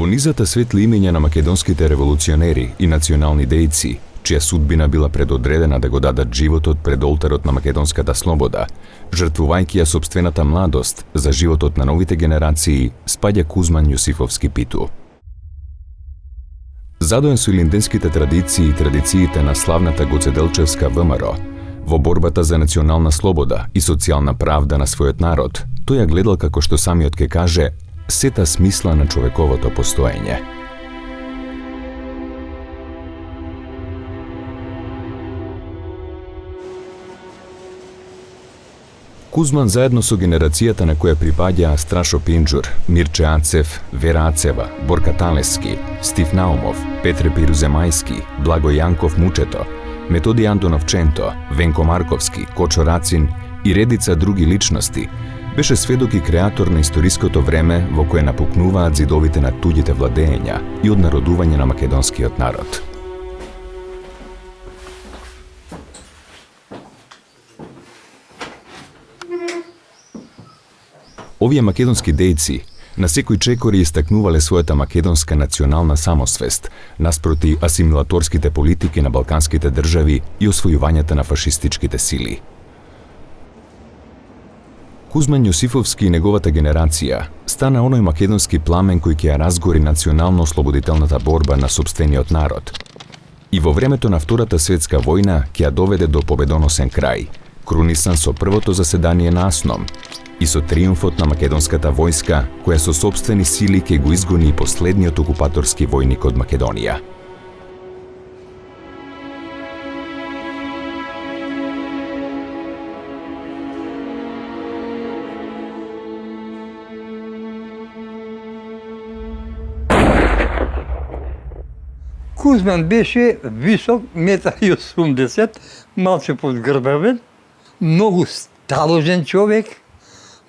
Во низата светли имења на македонските револуционери и национални дејци, чија судбина била предодредена да го дадат животот пред олтарот на македонската слобода, жртвувајќи ја сопствената младост за животот на новите генерации, спаѓа Кузман Јосифовски Питу. Задоен со илинденските традиции и традициите на славната гоцеделчевска ВМРО, во борбата за национална слобода и социјална правда на својот народ, тој ја гледал, како што самиот ке каже, сета смисла на човековото постоење. Кузман заедно со генерацијата на која припаѓаа Страшо Пинџур, Мирче Ацев, Вера Ацева, Борка Талески, Стив Наумов, Петре Пируземајски, Благо Јанков Мучето, Методи Антонов Ченто, Венко Марковски, Кочо Рацин и редица други личности, беше сведок и креатор на историското време во кое напукнуваат зидовите на туѓите владења и однародување на македонскиот народ. Овие македонски дејци на секој чекори истакнувале својата македонска национална самосвест наспроти асимилаторските политики на балканските држави и освојувањата на фашистичките сили. Кузман Јосифовски и неговата генерација стана оној македонски пламен кој ќе ја разгори национално-ослободителната борба на сопствениот народ и во времето на Втората светска војна ќе ја доведе до победоносен крај, крунисан со првото заседание на Асном и со триумфот на македонската војска, која со сопствени сили ќе го изгони и последниот окупаторски војник од Македонија. Кузман беше висок, 1,80 м, малце подгрбавен, многу сталожен човек,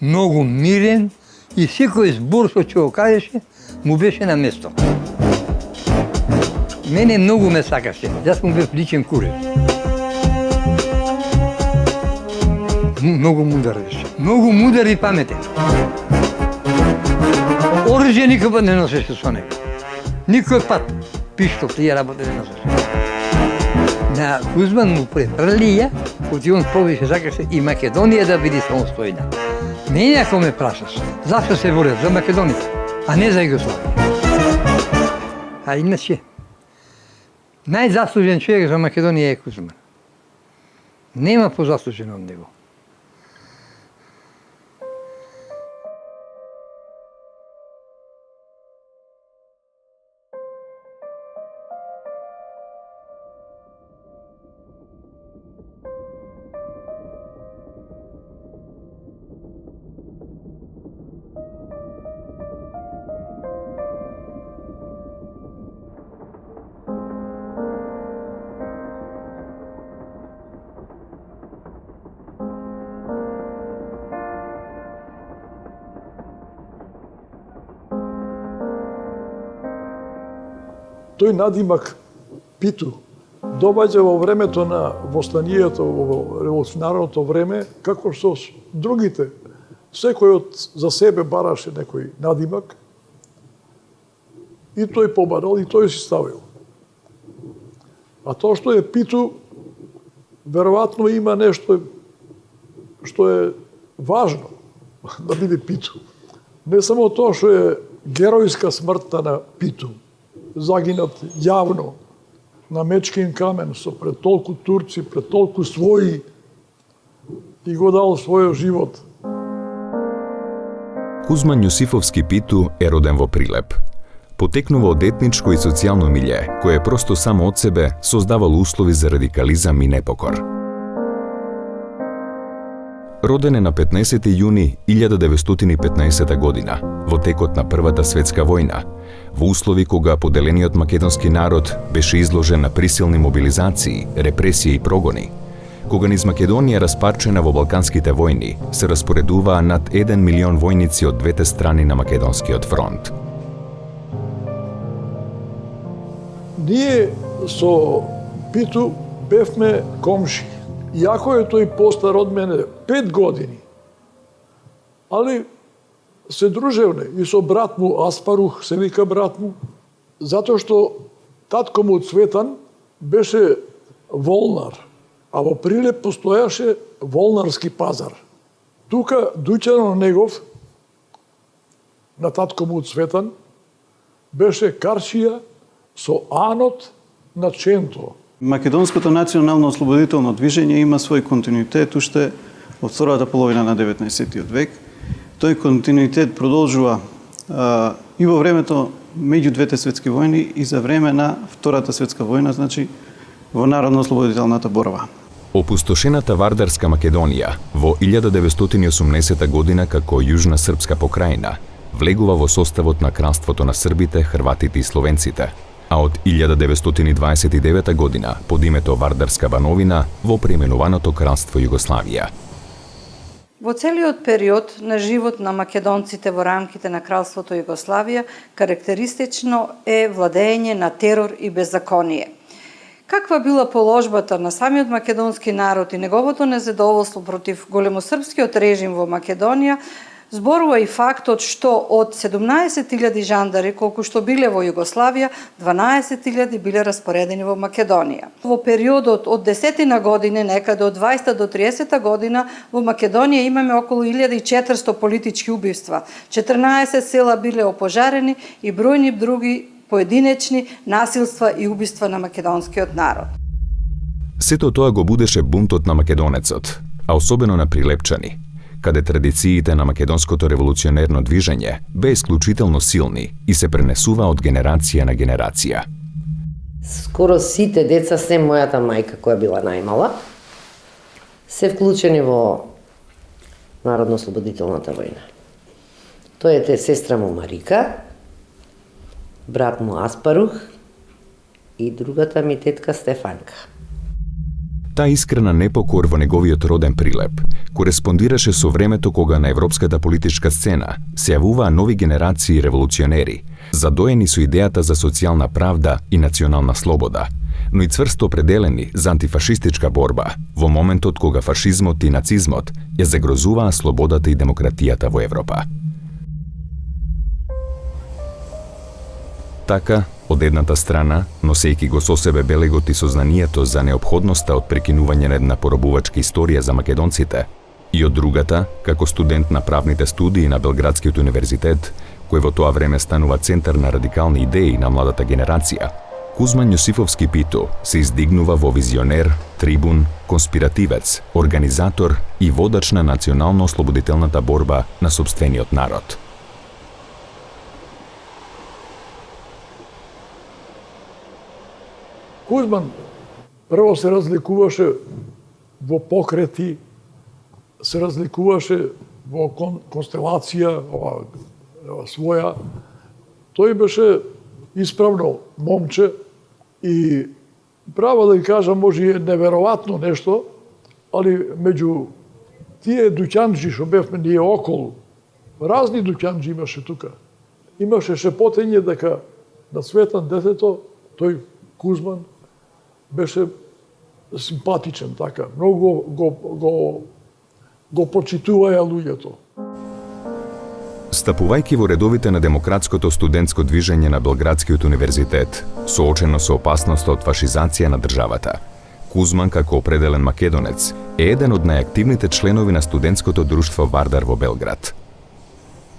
многу мирен и секој збор што ќе го кажеше, му беше на место. Мене многу ме сакаше, јас му бев личен курец. Многу мудар беше, многу мудар и паметен. Оружје никога не носеше со него. Никој пат пиштол тие работи не носеше. На Кузман му префрлија, оти он повеќе сакаше и Македонија да биде самостојна. Мене ако ме прашаш, зашто се борев за Македонија, а не за Југославија? А иначе, најзаслужен човек за Македонија е Кузман. Нема позаслужен од него. Тој надимак Питу доаѓа во времето на востанието, во револуционарното време, како што другите. Секој за себе бараше некој надимак и тој побарал и тој си ставил. А тоа што е Питу, веројатно има нешто што е важно да биде Питу. Не само тоа што е геројска смртта на Питу, загинат јавно на мечкин камен со пред толку турци, пред толку своји и го дал својот живот. Кузман Јосифовски Питу е роден во Прилеп. Потекнува од етничко и социјално милје, кое просто само од себе создавало услови за радикализам и непокор. Роден е на 15. јуни 1915 година, во текот на Првата светска војна, во услови кога поделениот македонски народ беше изложен на присилни мобилизации, репресии и прогони, кога низ Македонија распарчена во Балканските војни, се распоредуваа над 1 милион војници од двете страни на Македонскиот фронт. Ние со Питу бевме комши. Иако е тој постар од мене 5 години, али се дружевне и со брат му Аспарух, се вика брат му, затоа што татко му Цветан беше волнар, а во Прилеп постојаше волнарски пазар. Тука дуќано негов, на татко му Цветан, беше карчија со анот на Ченто. Македонското национално ослободително движење има свој континуитет уште од втората половина на 19. век. Тој континуитет продолжува и во времето меѓу двете светски војни и за време на Втората светска војна, значи во народно-ослободителната борба. Опустошената Вардарска Македонија во 1980 година како јужна српска покрајна влегува во составот на кралството на србите, хрватите и словенците, а од 1929 година под името Вардарска Бановина во преименуваното кралство Југославија. Во целиот период на живот на македонците во рамките на кралството Југославија карактеристично е владење на терор и беззаконие. Каква била положбата на самиот македонски народ и неговото незадоволство против големосрпскиот режим во Македонија, зборува и фактот што од 17.000 жандари колку што биле во Југославија, 12.000 биле распоредени во Македонија. Во периодот од 10 години, некаде од 20 до 30 година, во Македонија имаме околу 1400 политички убиства. 14 села биле опожарени и бројни други поединечни насилства и убиства на македонскиот народ. Сето тоа го будеше бунтот на македонецот, а особено на прилепчани, каде традициите на македонското револуционерно движење бе исклучително силни и се пренесува од генерација на генерација. Скоро сите деца, се мојата мајка која била најмала, се вклучени во Народно-ослободителната војна. Тој е сестра му Марика, брат му Аспарух и другата ми тетка Стефанка. Та искрена непокор во неговиот роден Прилеп кореспондираше со времето кога на европската политичка сцена се јавуваа нови генерации револуционери, задоени со идејата за социјална правда и национална слобода, но и цврсто определени за антифашистичка борба во моментот кога фашизмот и нацизмот ја загрозуваа слободата и демократијата во Европа. Така, од едната страна, носејќи го со себе белегот и сознанието за неопходноста од прекинување на една поробувачка историја за македонците, и од другата, како студент на правните студии на Белградскиот универзитет, кој во тоа време станува центар на радикални идеи на младата генерација, Кузман Јосифовски Пито се издигнува во визионер, трибун, конспиративец, организатор и водач на национално-ослободителната борба на сопствениот народ. Кузман прво се разликуваше во покрети, се разликуваше во констелација своја. Тој беше исправно момче и право да ги кажам, може и неверојатно нешто, али меѓу тие дуќанџи што бевме ние околу, разни дуќанџи имаше тука. Имаше шепотење дека на Цветан детето, тој Кузман, беше симпатичен така, многу го почитуваја луѓето. Стапувајќи во редовите на демократското студентско движење на Белградскиот универзитет, соочено со опасноста од фашизација на државата, Кузман, како определен македонец, е еден од најактивните членови на студентското друштво Вардар во Белград.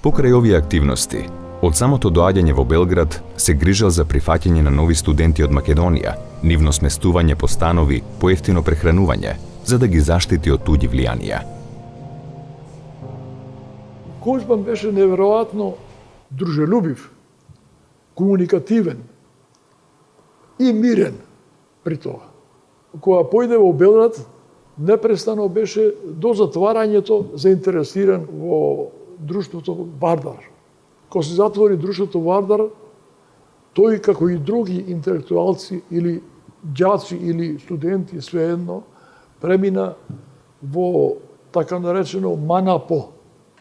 Покрај овие активности, од самото доаѓање во Белград се грижал за прифаќање на нови студенти од Македонија, нивно сместување по станови, поевтино прехранување, за да ги заштити од туѓи влијанија. Кузман беше неверојатно дружелюбив, комуникативен и мирен при тоа. Кога појде во Белград, непрестано беше до затварањето заинтересиран во друштвото Вардар. Кога се затвори друштвото Вардар, тој како и други интелектуалци или ѓаци или студенти, свеедно, премина во така наречено МАНАПО.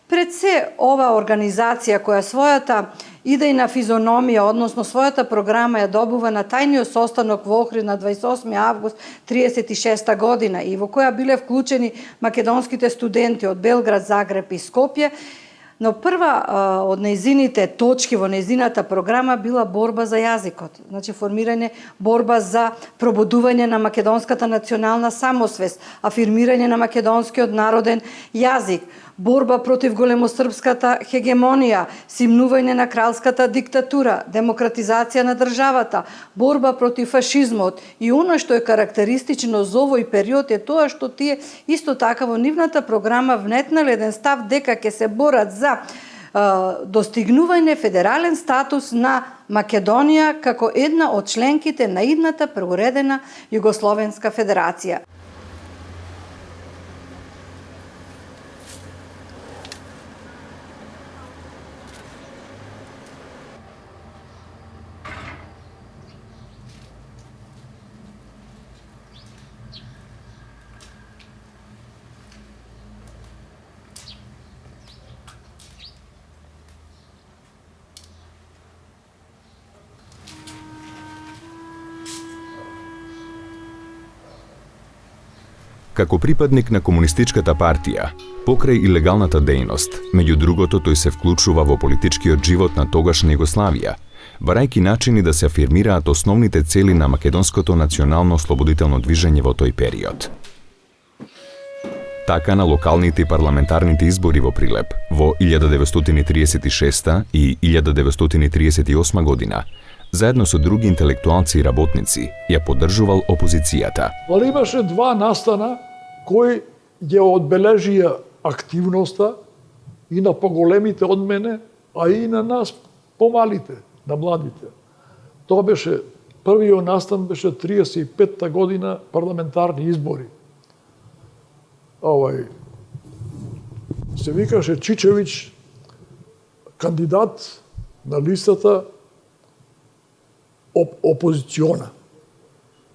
Пред се, ова организација која својата идејна физиономија, односно својата програма ја добува на тајниот состанок во Охрид на 28. август 1936 година и во која биле вклучени македонските студенти од Белград, Загреб и Скопје, Но прва од нејзините точки во нејзината програма била борба за јазикот. Значи формирање борба за пробудување на македонската национална самосвест, афирмирање на македонскиот народен јазик, борба против големосрпската хегемонија, симнување на кралската диктатура, демократизација на државата, борба против фашизмот и оно што е карактеристично за овој период е тоа што тие исто така во нивната програма внетнале еден став дека ќе се борат за достигнување федерален статус на Македонија како една од членките на идната преуредена Југословенска федерација. Како припадник на комунистичката партија, покрај илегалната дејност, меѓу другото тој се вклучува во политичкиот живот на тогашна Југославија, барајќи начини да се афирмираат основните цели на македонското национално ослободително движење во тој период. Така на локалните и парламентарните избори во Прилеп во 1936 и 1938 година, заедно со други интелектуалци и работници, ја поддржувал опозицијата. Ali имаше два настана кои ја одбележија активноста и на поголемите од мене, а и на нас помалите, на младите. Тоа беше, првиот настан беше 35-та година парламентарни избори. Се викаше Чичевиќ, кандидат на листата опозициона.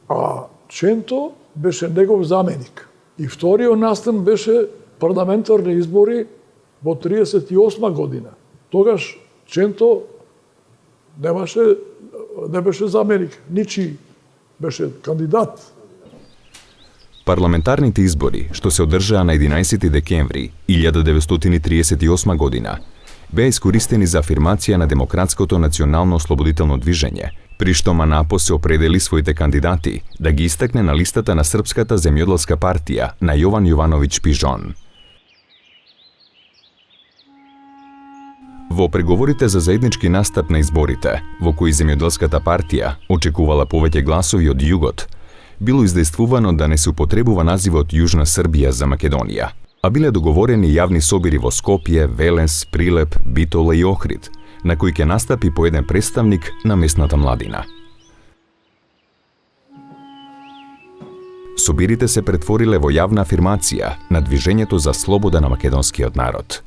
А Ченто беше негов заменик. И вториот настан беше парламентарни избори во 38 година. Тогаш Ченто не беше заменик, ничи беше кандидат. Парламентарните избори, што се одржаа на 11 декември 1938 година, беа искористени за афирмација на демократското национално ослободително движење, при што Манапо се определи своите кандидати да ги истакне на листата на Српската земјоделска партија на Јован Јовановиќ Пижон. Во преговорите за заеднички настап на изборите, во кои земјоделската партија очекувала повеќе гласови од југот, било издействувано да не се употребува називот Јужна Србија за Македонија, а биле договорени јавни собири во Скопје, Велес, Прилеп, Битола и Охрид, на кои ќе настапи по еден представник на местната младина. Собирите се претвориле во јавна афирмација на движењето за слобода на македонскиот народ.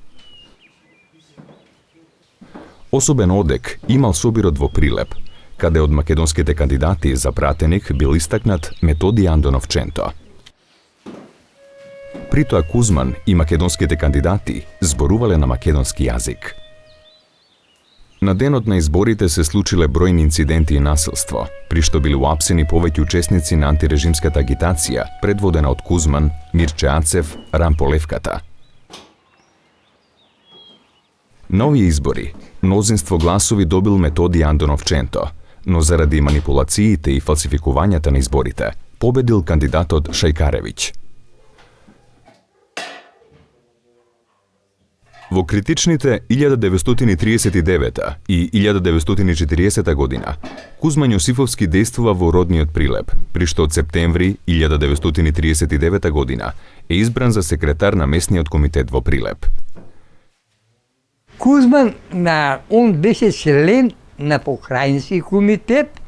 Особен одек имал собирот во Прилеп, каде од македонските кандидати за пратеник бил истакнат Методи Андонов Ченто. При тоа Кузман и македонските кандидати зборувале на македонски јазик. На денот на изборите се случиле бројни инциденти и насилство, при што биле уапсени повеќе учесници на антирежимската агитација, предводена од Кузман, Мирче Ацев, Рампо Левката. На овие избори, мнозинство гласови добил Методи Андонов Ченто, но заради манипулациите и фалсификувањата на изборите, победил кандидатот Шајкаревиќ. Во критичните 1939 и 1940 година, Кузман Јосифовски действува во родниот Прилеп, при што од септември 1939 година е избран за секретар на местниот комитет во Прилеп. Кузман, он беше член на покрајински комитет,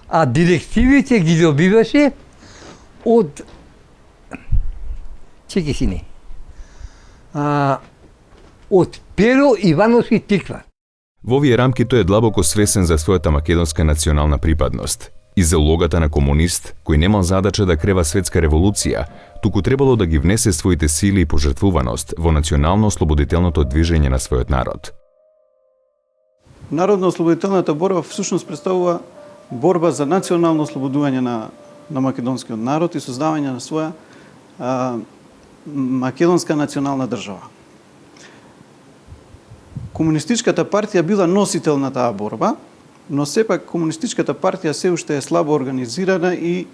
а директивите ги добиваше од од Перо Ивановски Тиква. Во овие рамки тој е длабоко свесен за својата македонска национална припадност и за улогата на комунист кој немал задача да крева светска револуција, туку требало да ги внесе своите сили и пожртвуваност во национално-ослободителното движење на својот народ. Народно-ослободителната борба всушност представува борба за национално ослободување на македонскиот народ и создавање на своја македонска национална држава. Комунистичката партија била носител на таа борба, но сепак Комунистичката партија се уште е слабо организирана и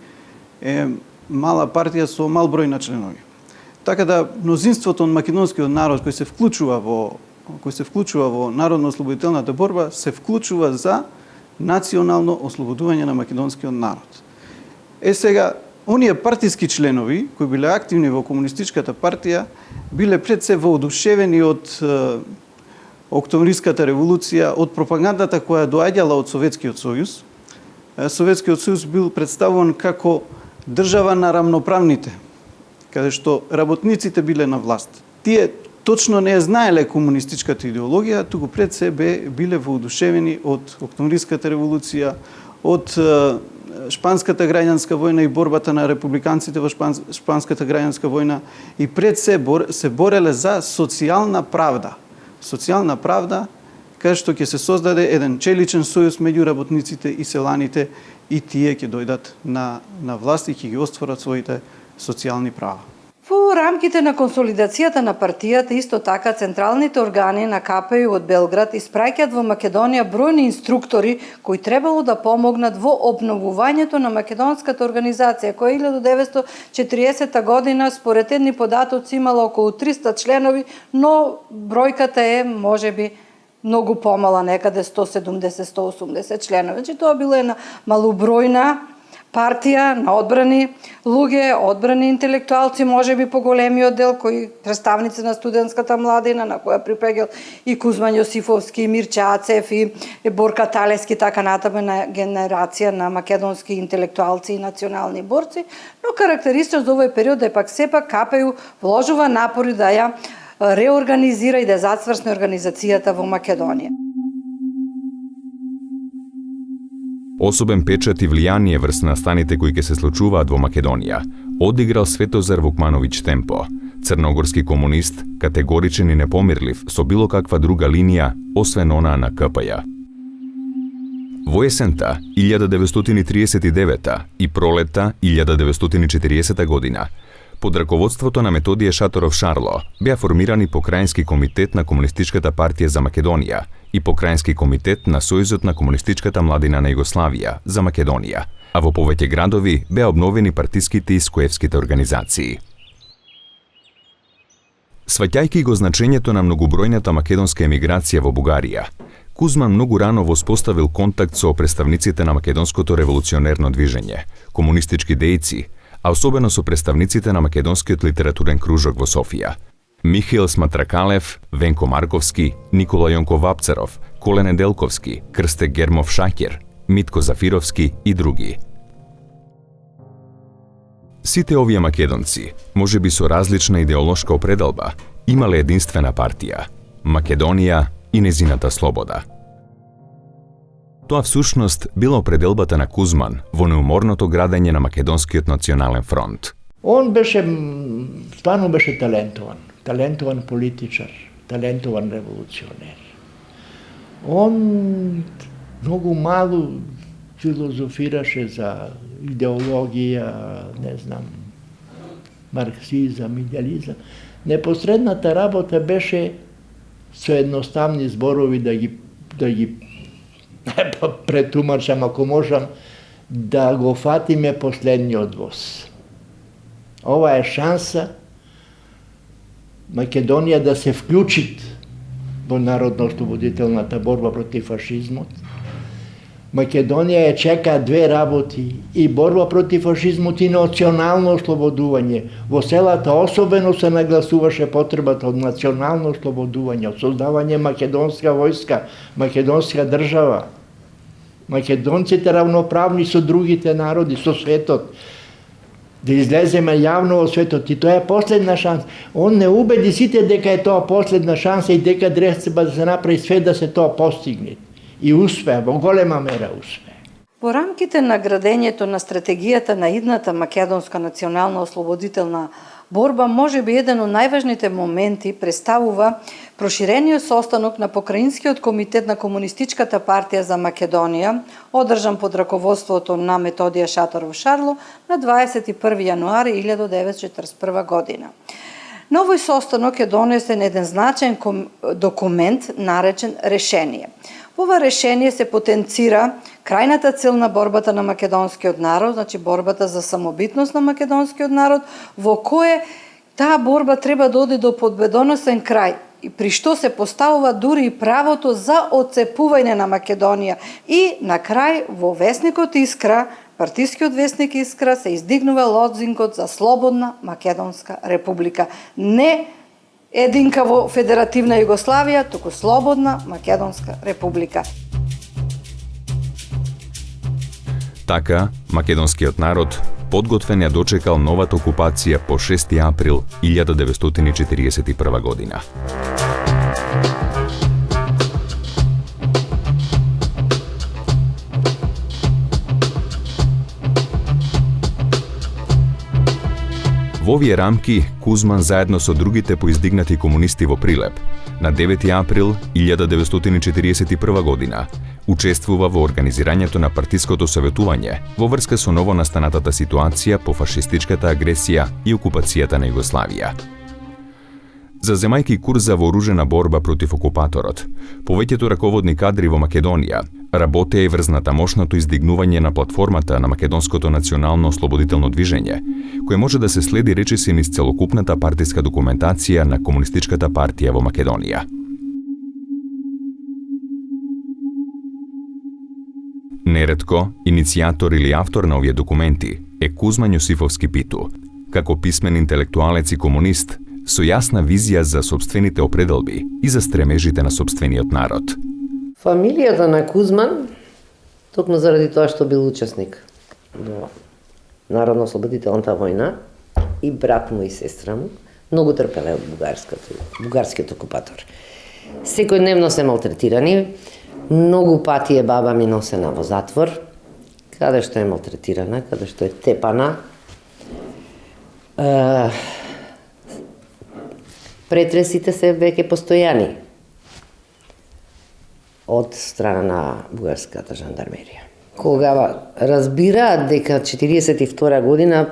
е мала партија со мал број на членови. Така да мнозинството од македонскиот народ кој се вклучува во народно-ослободителната борба се вклучува за национално ослободување на македонскиот народ. Сега, оние партиски членови кои биле активни во Комунистичката партија биле пред се воодушевени од Октомвриската револуција, од пропагандата која доаѓала од Советскиот сојуз. Советскиот сојуз бил представуван како држава на рамноправните, каде што работниците биле на власт. Тие точно не знаеле комунистичката идеологија, туку пред се биле воодушевени од Октомвриската револуција, од Шпанската граѓанска војна и борбата на републиканците во Шпанската граѓанска војна и пред се бореле за социјална правда. Социјална правда, кај што ќе се создаде еден челичен сојуз меѓу работниците и селаните и тие ќе дојдат на власт и ќе ги остварат своите социјални права. Во рамките на консолидацијата на партијата, исто така, централните органи на КПУ од Белград испраќаат во Македонија бројни инструктори кои требало да помогнат во обновувањето на македонската организација, која 1940 година според едни податоци имала околу 300 членови, но бројката е можеби многу помала, некаде 170-180 членови. Значи тоа била една малобројна партија на одбрани луѓе, одбрани интелектуалци, можеби поголемиот дел, кои представници на студентската младина, на која припегал и Кузман Јосифовски, и Мирче Ацев, и Борка Талески, така натаму генерација на македонски интелектуалци и национални борци, но карактеристично за овој период е пак сепак КПУ вложува напори да ја реорганизира и да зацврсне организацијата во Македонија. Особен печат и влијание врз настаните кои ќе се случуваат во Македонија одиграл Светозар Вукмановиќ Темпо, црногорски комунист, категоричен и непомирлив со било каква друга линија, освен онаа на КПЈ. Во есента 1939 и пролетта 1940 година, под раководството на Методије Шаторов Шарло, беа формирани Покрајински комитет на Комунистичката партија за Македонија и Покрајински комитет на Сојузот на Комунистичката младина на Југославија за Македонија, а во повеќе градови беа обновени партиските и скоевските организации. Сваќајќи го значењето на многобројната македонска емиграција во Бугарија, Кузман многу рано воспоставил контакт со представниците на македонското револуционерно движење, комунистички дејци, а особено со представниците на македонскиот литературен кружок во Софија. Михаил Сматракалев, Венко Марковски, Никола Јонков Вапцаров, Коле Неделковски, Крсте Гермов Шакер, Митко Зафировски и други. Сите овие македонци, можеби со различна идеолошка определба, имале единствена партија – Македонија и незината слобода. Тоа всушност била определбата на Кузман во неуморното градење на Македонскиот национален фронт. Он стварно беше талентован политичар, талентован револуционер. Он многу мало филозофираше за идеологија, марксизам, идеализам. Непосредната работа беше со едноставни зборови да ги претумачам, ако можам, да го фатиме последниот воз. Ова е шанса Македонија да се вклучи во народно-ослободителната борба против фашизмот. Македонија ја чека две работи, и борба против фашизмот и национално ослободување. Во селата особено се нагласуваше потребата од национално ослободување, од создавање македонска војска, македонска држава. Македонците равноправни со другите народи, со светот. Да излеземе јавно во светот, и тоа е последна шанса. Он не убеди сите дека е тоа последна шанса и дека треба да се направи све да се тоа постигне. И успеа, во голема мера успеа. Во рамките на градењето на стратегијата на идната македонска национална ослободителна борба, може би еден од најважните моменти представува проширениот состанок на Покраинскиот комитет на Комунистичката партија за Македонија, одржан под раководството на Методије Шаторов Шарло на 21 јануари 1941 година. На овој состанок е донесен еден значаен документ наречен решение. Во ова решение се потенцира крајната цел на борбата на македонскиот народ, значи борбата за самобитност на македонскиот народ, во кое таа борба треба да оди до победоносен крај, и при што се поставува дури и правото за отцепување на Македонија. И на крај во весникот Искра, партискиот весник Искра, се издигнува лозингот за слободна Македонска република. Не единка во Федеративна Југославија, туку слободна Македонска република. Така, македонскиот народ подготвен ја дочекал новата окупација по 6 април 1941 година. Во овие рамки, Кузман заедно со другите поиздигнати комунисти во Прилеп, на 9 април 1941 година, учествува во организирањето на партиското советување во врска со новонастанатата ситуација по фашистичката агресија и окупацијата на Југославија. Заземајки курс за вооружена борба против окупаторот, повеќето раководни кадри во Македонија работеа и врз натамошното издигнување на платформата на Македонското национално ослободително движење, кое може да се следи речиси низ целокупната партиска документација на Комунистичката партија во Македонија. Неретко, иницијатор или автор на овие документи е Кузман Јосифовски Питу, како писмен интелектуалец и комунист, со јасна визија за собствените определби и за стремежите на собствениот народ. Фамилијата на Кузман, токму заради тоа што бил учесник во Народно-ослободителната војна и брат му и сестра му, многу трпеле од бугарскиот окупатор. Секојдневно се малтретирани, многу пати е баба ми носена во затвор, каде што е малтретирана, каде што е тепана. Претресите се веќе постојани од страна на бугарската жандармерија. Кога разбираат дека 42 година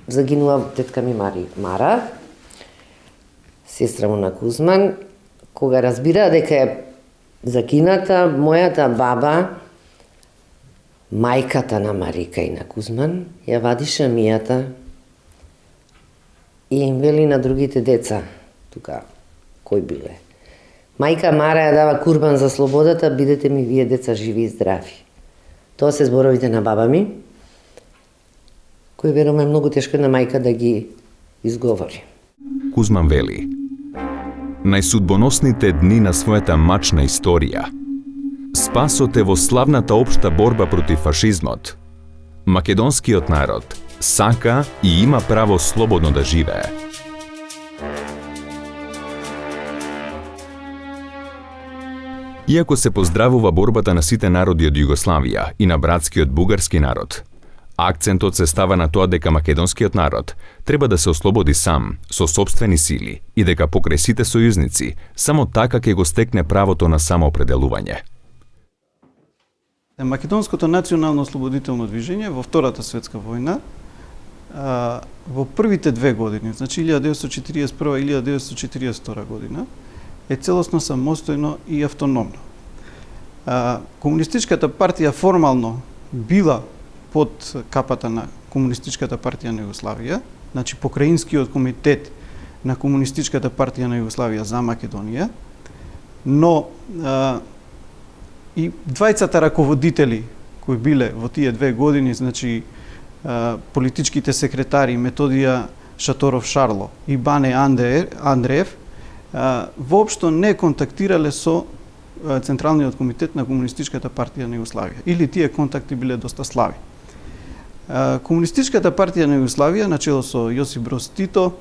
загинува тетка ми Мара, сестра му на Кузман, кога разбираат дека е загината мојата баба, мајката на Марика и на Кузман, ја вади шамијата и им вели на другите деца, тука, кој биле. Мајка Мара ја дава курбан за слободата, бидете ми вие деца живи и здрави. Тоа се зборовите на баба ми, кој верувам е многу тешко на мајка да ги изговори. Кузман вели: најсудбоносните дни на својата мачна историја, спасот е во славната општа борба против фашизмот. Македонскиот народ сака и има право слободно да живее. Иако се поздравува борбата на сите народи од Југославија и на братскиот бугарски народ, акцентот се става на тоа дека македонскиот народ треба да се ослободи сам, со сопствени сили, и дека покрај сите сојузници, само така ќе го стекне правото на самоопределување. Македонското национално ослободително движење во Втората светска војна, во првите 2 години, значи 1941 и 1942 година, е целосно самостојно и автономно. Комунистичката партија формално била под капата на Комунистичката партија на Југославија, значи покраинскиот комитет на Комунистичката партија на Југославија за Македонија, но и двајцата раководители кои биле во тие 2 години, значи политичките секретари Методија Шаторов Шарло и Бане Андреев, воопшто не контактирале со Централниот комитет на Комунистичката партија на Југославија, или тие контакти биле доста слаби. Комунистичката партија на Југославија, начело со Јосип Броз Тито,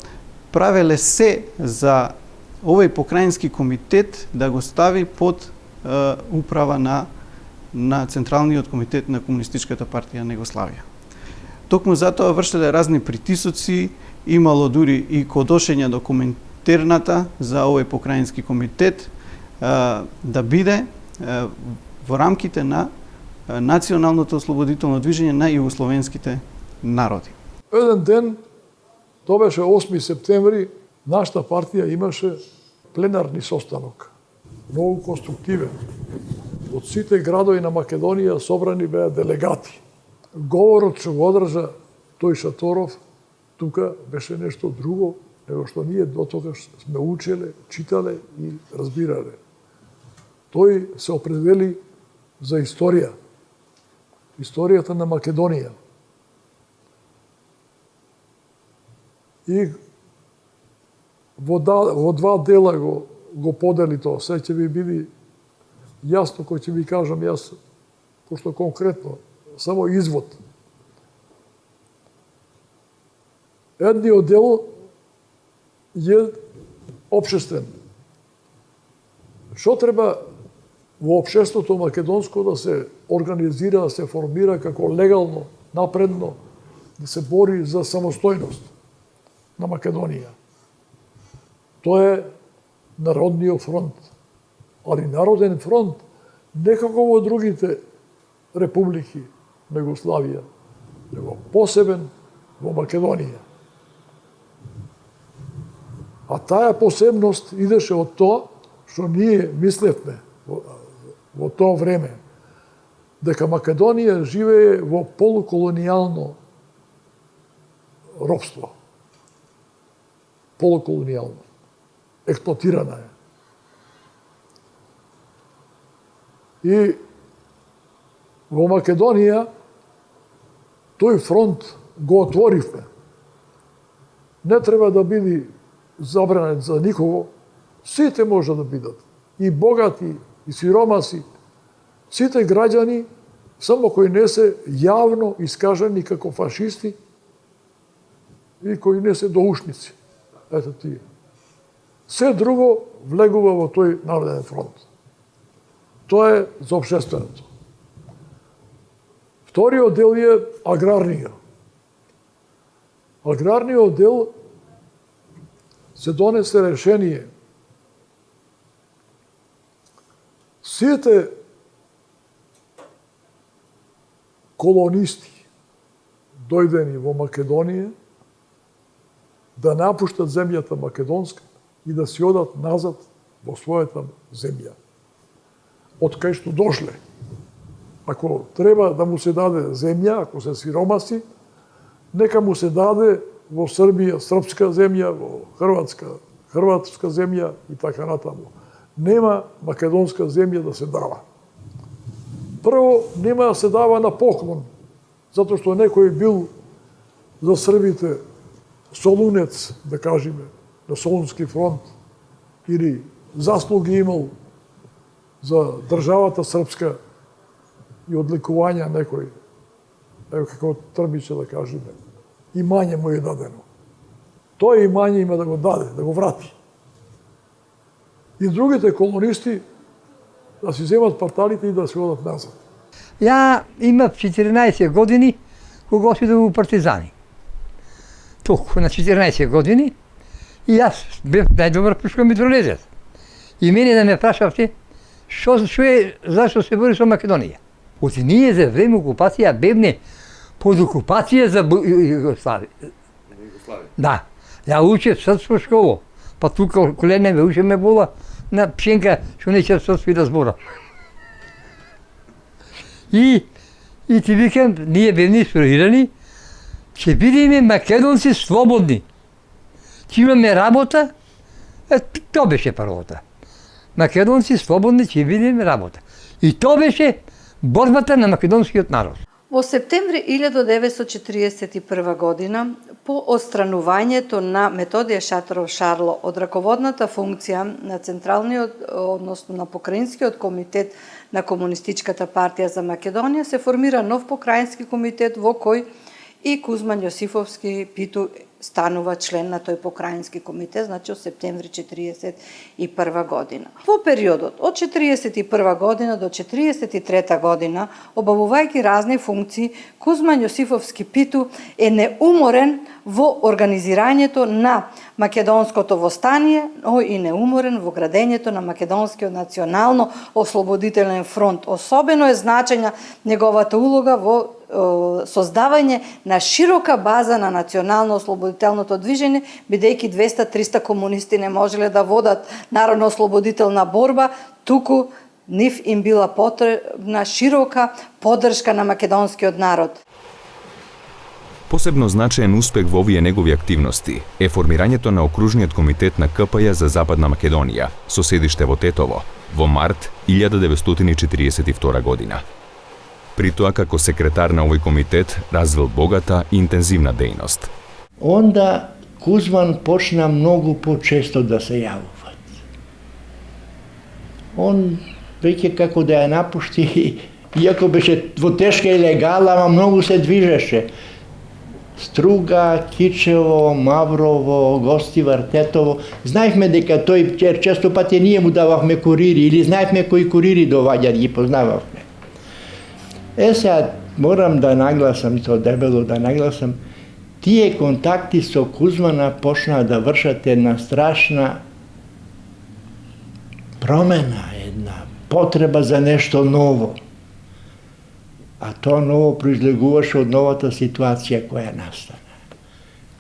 правеле се за овој покраински комитет да го стави под управа на Централниот комитет на Комунистичката партија на Југославија. Токму затоа вршеле разни притисоци, имало дури и кодошења до Коминтерната за овој покраински комитет да биде во рамките на националното ослободително движење на југословенските народи. Еден ден, тоа беше 8 септември нашата партија имаше пленарни состанок, многу конструктивен. Од сите градови на Македонија собрани беа делегати. Говорот што го одржа тој Шаторов, тука беше нешто друго, него што ние дотогаш сме учеле, читале и разбирале. Тој се определи за историја. Историјата на Македонија. И во два дела го подели тоа. Се ќе ви биде јасно кој ќе ви кажам јас, пошто конкретно, само извод. Едниот дел е општествен. Што треба во општеството македонско да се организира, да се формира како легално, напредно, да се бори за самостојност на Македонија. Тоа е Народниот фронт. Али Народен фронт не како во другите републики на Југославија, него посебен во Македонија. А таа посебност идеше од тоа што ние мислевме во тоа време, дека Македонија живее во полуколонијално робство. Полуколонијално. Експлоатирана е. И во Македонија тој фронт го отворивме. Не треба да биде забранет за никого. Сите може да бидат. И богати, и сиромаси. Сите граѓани, само кои не се јавно искажани како фашисти и кои не се доушници. Ето тие. Се друго влегува во тој Народен фронт. Тоа е за општественото. Вториот дел е аграрниот. Аграрниот дел се донесе решение. Сите колонисти дојдени во Македонија да напуштат земјата македонска и да си одат назад во својата земја. Од кај што дошле. Ако треба да му се даде земја, ако се сиромаси, нека му се даде во Србија српска земја, во Хрватска хрватска земја и така натаму. Нема македонска земја да се дава. Прво, нема да се дава на поклон, затоа што некој бил за србите солунец, да кажеме, на Солунски фронт, или заслуги имал за државата српска и одликувања некој, ево како Трбиче да кажеме, имање му е дадено. Тоа имање има да го даде, да го врати. И другите колонисти да си земат парталите и да се одат назад. Ја имав 14 години кога отидов во партизани. Толку на 14 години и јас бев најдобар пушко-митролезец. И мене да ме прашавте зашто се бори со Македонија. Оти ние за време окупација бевне под окупација за Југославија. Да. Ја учев српско школо. Па тука колене ме учеме бола на пшенка што не ќе српски да збора. И ти викам, ние бевме инспирирани, ќе бидеме македонци слободни. Ќе имаме работа, тоа беше првото. Македонци слободни ќе бидеме работа. И тоа беше борбата на македонскиот народ. Во септември 1941 година, по отстранувањето на Методије Шаторов Шарло од раководната функција на Централниот, односно на Покраинскиот комитет на Комунистичката партија за Македонија, се формира нов покраински комитет во кој и Кузман Јосифовски Питу станува член на тој покраински комитет, значи од септември 1941 година. Во периодот од 1941 година до 1943 година, обавувајќи разни функции, Кузман Јосифовски Питу е неуморен во организирањето на македонското востание, но и неуморен во градењето на македонскиот национално ослободителен фронт. Особено е значајна неговата улога во создавање на широка база на национално-ослободителното движење, бидејќи 200-300 комунисти не можеле да водат народно-ослободителна борба, туку нив им била потребна широка поддршка на македонскиот народ. Посебно значаен успех во овие негови активности е формирањето на окружниот комитет на КПЈ за Западна Македонија, со седиште во Тетово, во март 1942 година. При тоа како секретар на овој комитет развил богата и интензивна дејност. Онда Кузман почна многу почесто да се јавува. Он веќе како да ја напушти, иако беше во тешка илегала, ама многу се движеше. Струга, Кичево, Маврово, Гостивар, Тетово. Знаевме дека тој често пати ние му дававме курири, или знаевме кои курири доваѓа, ги познававме. Сега морам да нагласам, то дебело да нагласам, тие контакти со Кузмана почнаа да вршат една страшна промена, една потреба за нешто ново. А тоа ново произлегуваше од новата ситуација која настана.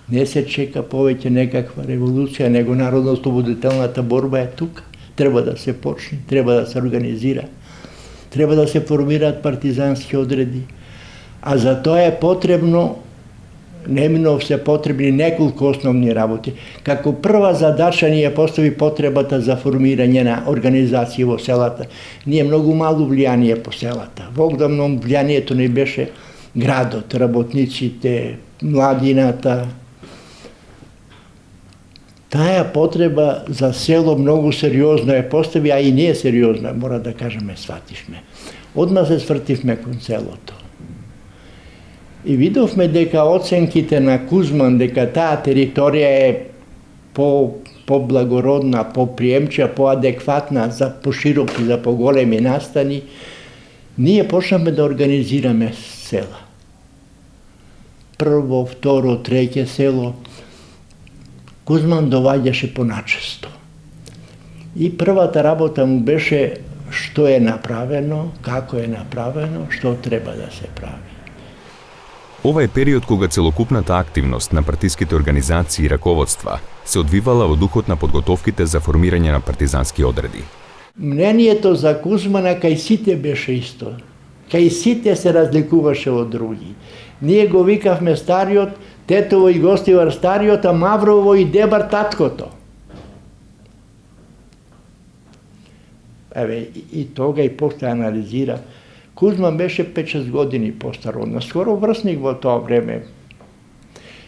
Не се чека повеќе некаква револуција, него народно-ослободителната борба е тука. Треба да се почне, треба да се организира, треба да се формираат партизански одреди. А за тоа е потребно, неминов се потребни неколку основни работи. Како прва задача ни ја постави потребата за формирање на организации во селата. Ние многу мало влијание по селата. Вогдавном влијанието не беше градот, работниците, младината. Таа потреба за село многу сериозно ја постави, а и ние сериозно, мора да кажеме, сватишме. Одма се свртивме кон селото. И видовме дека оценките на Кузман, дека таа територија е по-благородна, по-приемча, по-адекватна за пошироки, за поголеми настани, ние почнаме да организираме села. Прво, второ, треќе село. Кузман доваѓаше поначесто. И првата работа му беше што е направено, како е направено, што треба да се прави. Ова е период кога целокупната активност на партиските организации и раководства се одвивала во духот на подготовките за формирање на партизански одреди. Мнението за Кузмана кај сите беше исто. Кај сите се разликуваше од други. Ние го викавме стариот, Тетово и Гостивар стариот, а Маврово и Дебар таткото. Еве, и тога и после анализира. Кузман беше 5-6 години постар од нас, скоро врсник во тоа време.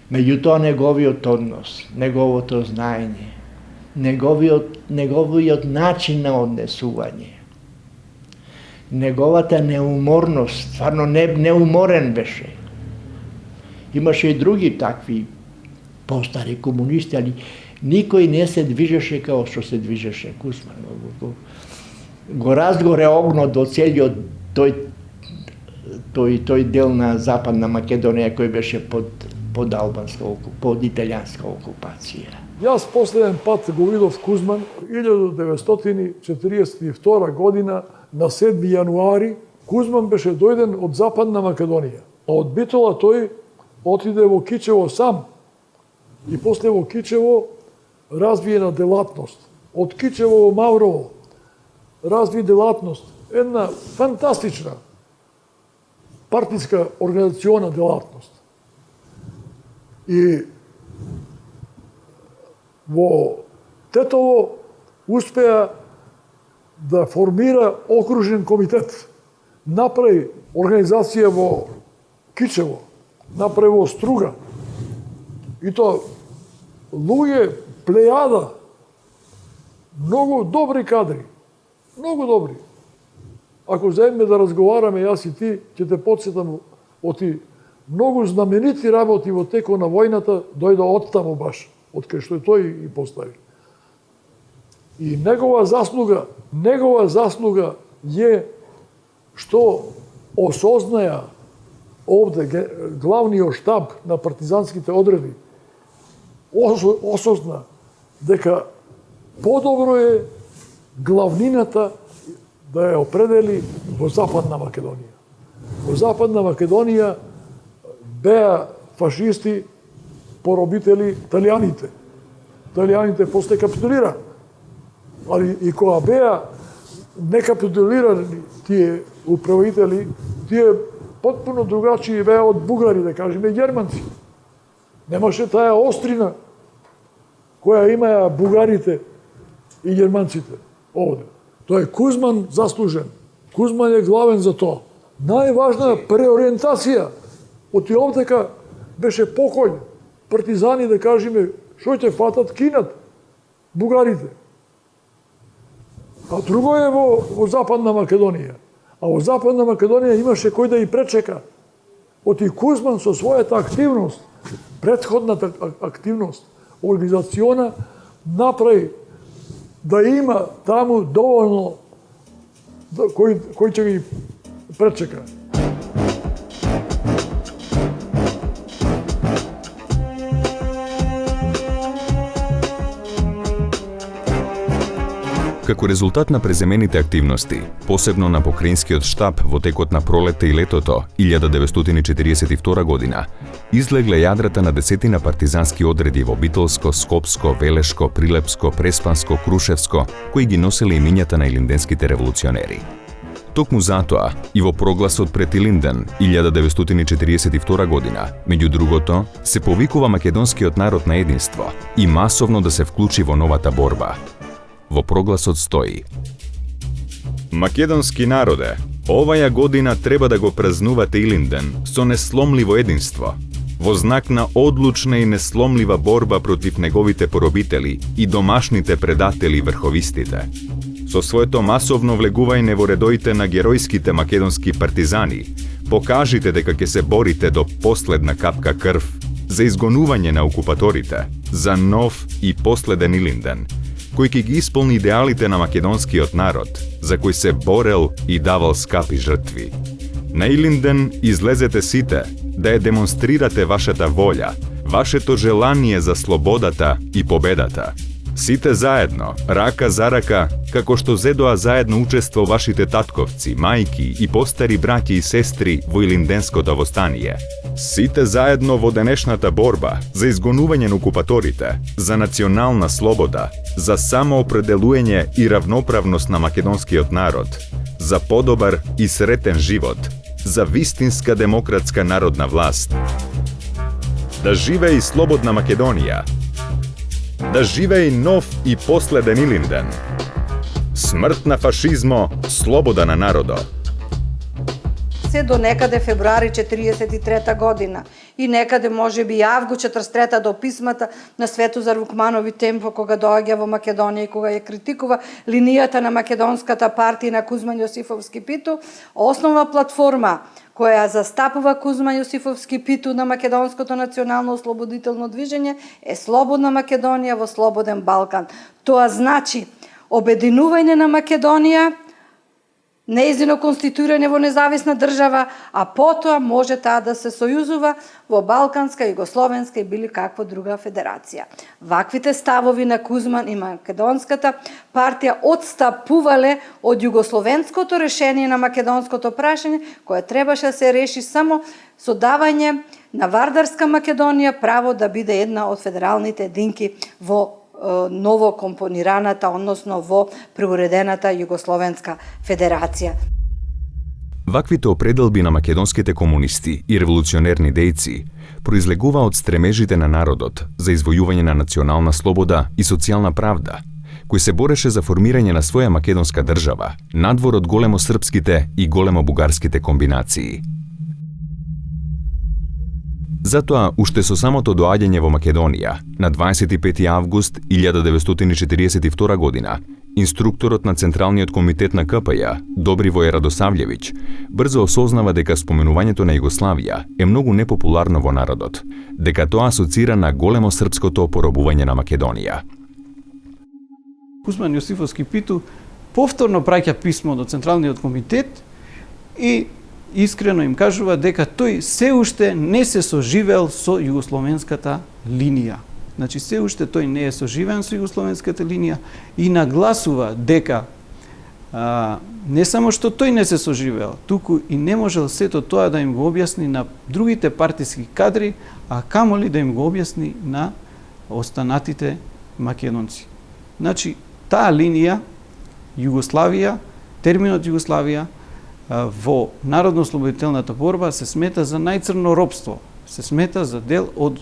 Меѓутоа неговиот однос, неговото знаење, неговиот начин на однесување, неговата неуморност, стварно неуморен беше. Имаше и други такви постари комунисти, али никој не се движеше како што се движеше Кузман. Го разгоре огнот до целиот тој дел на Западна Македонија кој беше под албанска, под италијанска окупација. Јас последен пат го видов Кузман 1942 година на 7 јануари. Кузман беше дојден од Западна Македонија. А од Битола тој отиде во Кичево сам и после во Кичево развиена делатност. Од Кичево во Маврово разви делатност. Една фантастична партиска организациона делатност. И во Тетово успеа да формира окружен комитет. Направи организација во Кичево, направи во Струга. И тоа луѓе, плејада, многу добри кадри, многу добри. Ако заедме да разговараме, јас и ти, ќе те подсетам оти многу знаменити работи во текот на војната, дојде од таму баш, од кај што тој и постави. И негова заслуга е што осознаја овде главниот штаб на партизанските одреди, осозна дека подобро е главнината да ја определи во Западна Македонија. во Западна Македонија беа фашисти поробители италијаните. Италијаните после капитулира. Али и кога беа не капитулирани тие управители, тие потпуно другачи беа од бугари, да кажеме, германци. Немаше таа острина која имаја бугарите и германците овде. Тоа е Кузман заслужен. Кузман е главен за тоа. Најважна преориентација од овдека беше покој. Партизани, да кажеме, што ќе фатат, кинат бугарите. А друго е во Западна Македонија. А во Западна Македонија имаше кој да и пречека. Оти Кузман со својата активност, претходната активност, организациона, направи да има таму доволно кој ќе ги пречека. Како резултат на преземените активности, посебно на покраинскиот штаб во текот на пролетта и летото 1942 година, излегле јадрата на десетина партизански одреди во Битолско, Скопско, Велешко, Прилепско, Преспанско, Крушевско, кои ги носеле имињата на илинденските револуционери. Токму затоа, и во прогласот пред Илинден 1942 година, меѓу другото, се повикува македонскиот народ на единство и масовно да се вклучи во новата борба. Во прогласот стои: Македонски народе, оваја година треба да го празнувате Илинден со несломливо единство, во знак на одлучна и несломлива борба против неговите поробители и домашните предатели врховистите. Со своето масовно влегување во редоите на геројските македонски партизани, покажите дека ќе се борите до последна капка крв за изгонување на окупаторите, за нов и последен Илинден, кој ќе ги исполни идеалите на македонскиот народ, за кој се борел и давал скапи жртви. На Илинден излезете сите да ја демонстрирате вашата волја, вашето желание за слободата и победата. Сите заедно, рака за рака, како што зедоа заедно учество вашите татковци, мајки и постари браќи и сестри во Илинденското востание. Сите заедно во денешната борба за изгонување на окупаторите, за национална слобода, за самоопределување и равноправност на македонскиот народ, за подобар и сретен живот, за вистинска демократска народна власт. Да живее и слободна Македонија! Да живее нов и последен Илинден! Смрт на фашизмо, слобода на народо! Се до некаде февруари 43 година и некаде можеби и август 43 до писмата на Светозар Вукманови Темпо кога доаѓа во Македонија и кога ја критикува линијата на македонската партија на Кузман Јосифовски Питу, основна платформа која застапува Кузман Јосифовски Питу на македонското национално ослободително движење е Слободна Македонија во Слободен Балкан. Тоа значи обединување на Македонија, нејзино конституирање во независна држава, а потоа може таа да се сојузува во Балканска, Југословенска и били каква друга федерација. Ваквите ставови на Кузман и македонската партија отстапувале од југословенското решение на македонското прашање, кое требаше да се реши само со давање на Вардарска Македонија право да биде една од федералните единки во ново компонираната, односно во преуредената Југословенска федерација. Ваквите определби на македонските комунисти и револуционерни дејци произлегува од стремежите на народот за извојување на национална слобода и социјална правда, кој се бореше за формирање на своја македонска држава, надвор од големосрпските и големобугарските комбинации. Затоа, уште со самото доаѓање во Македонија, на 25 август 1942 година, инструкторот на Централниот комитет на КПЈ, Добривој Радосављевиќ, брзо осознава дека споменувањето на Југославија е многу непопуларно во народот, дека тоа асоцира на големо српското поробување на Македонија. Кузман Јосифовски Питу повторно праќа писмо до Централниот комитет и искрено им кажува дека тој се уште не се соживел со југословенската линија. Значи, се уште тој не е соживен со југословенската линија и нагласува дека не само што тој не се соживеал, туку и не можел сето тоа да им го објасни на другите партиски кадри, а камоли да им го објасни на останатите македонци. Значи, таа линија, Југославија, терминот Југославија, во народно-ослободителната борба се смета за најцрно робство, се смета за дел од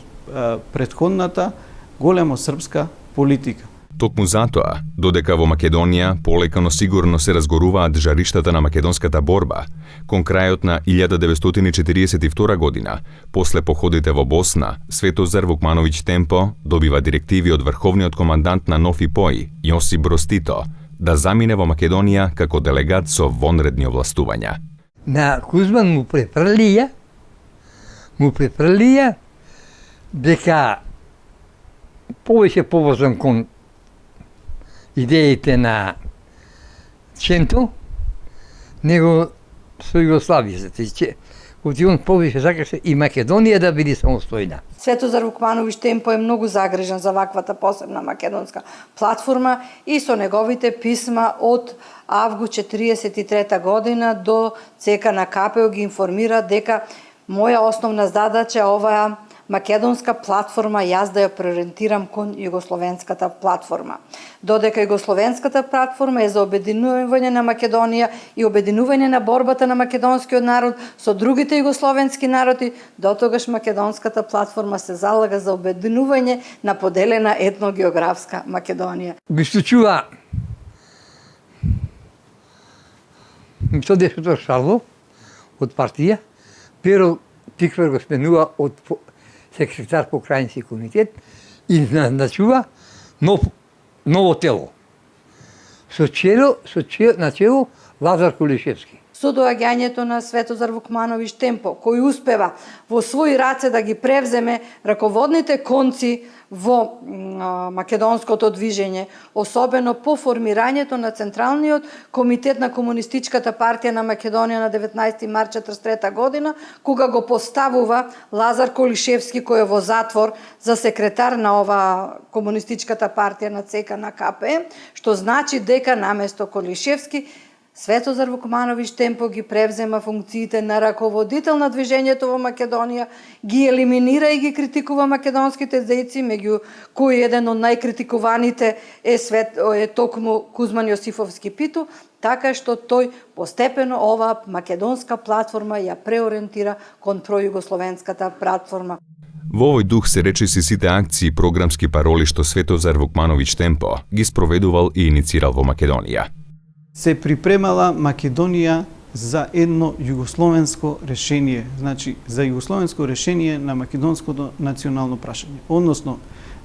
претходната големо српска политика. Токму затоа, додека во Македонија полека но сигурно се разгоруваат жариштата на македонската борба, кон крајот на 1942 година, после походите во Босна, Светозар Вукмановиќ Темпо добива директиви од врховниот командант на Нофи Пој, Јосип Броз Тито, да замине во Македонија како делегат со вонредни овластувања. На Кузман му препралија дека повеќе повозен кон идеите на Ченто, него со Југославија. Он повеќе сакаше и Македонија да биде самостојна. Светозар Вукмановиќ Темпо е многу загрижен за ваквата посебна македонска платформа и со неговите писма од август 1943 година до ЦК на КПО ги информира дека моја основна задача е оваа македонска платформа, јас да ја преориентирам кон југословенската платформа. Додека југословенската платформа е за обединување на Македонија и обединување на борбата на македонскиот народ со другите југословенски народи, дотогаш македонската платформа се залага за обединување на поделена етногеографска Македонија. Ги случува што дешето Шарло од партија, Перо Тиквер го сменува од секретар по крајнски комитет и назначува ново тело. На чело Лазар Кулишевски. Со доаѓањето на Светозар Вукмановиќ Темпо, кој успева во своји раце да ги превземе раководните конци во македонското движење, особено по формирањето на Централниот комитет на Комунистичката партија на Македонија на 19 март 1943 година, кога го поставува Лазар Колишевски, кој е во затвор за секретар на ова Комунистичката партија на ЦК на КП, што значи дека наместо Колишевски Светозар Вукмановиќ Темпо ги превзема функциите на раководител на движењето во Македонија, ги елиминира и ги критикува македонските дејци, меѓу кои еден од најкритикуваните е токму Кузман Јосифовски Питу, така што тој постепено оваа македонска платформа ја преориентира кон пројугословенската платформа. Во овој дух се речиси сите акции и програмски пароли што Светозар Вукмановиќ Темпо ги спроведувал и иницирал во Македонија. Се припремала Македонија за едно југословенско решение, значи за југословенско решение на македонското национално прашање, односно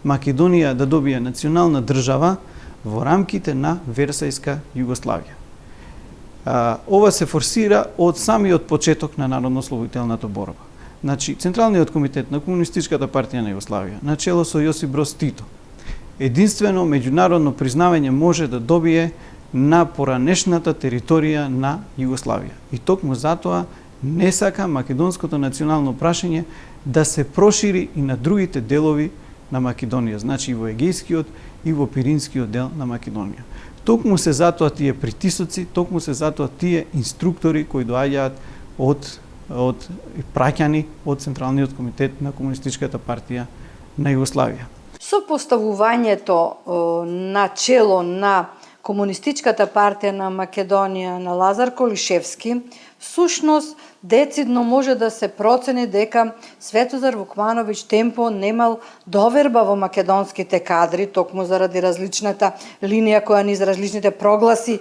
Македонија да добие национална држава во рамките на Версајска Југославија. Ова се форсира од самиот почеток на народно-ослободителната борба. Значи, Централниот комитет на Комунистичката партија на Југославија, на чело со Јосип Броз Тито, единствено меѓународно признавање може да добие на поранешната територија на Југославија. И токму затоа не сака македонското национално прашање да се прошири и на другите делови на Македонија, значи и во Егејскиот и во Пиринскиот дел на Македонија. Токму се затоа тие притисоци, токму се затоа тие инструктори кои доаѓаат од праќани од Централниот комитет на Комунистичката партија на Југославија. Со поставувањето на чело на Комунистичката партија на Македонија на Лазар Колишевски, всушност децидно може да се процени дека Светозар Вукмановиќ Темпо немал доверба во македонските кадри, токму заради различната линија која низ различните прогласи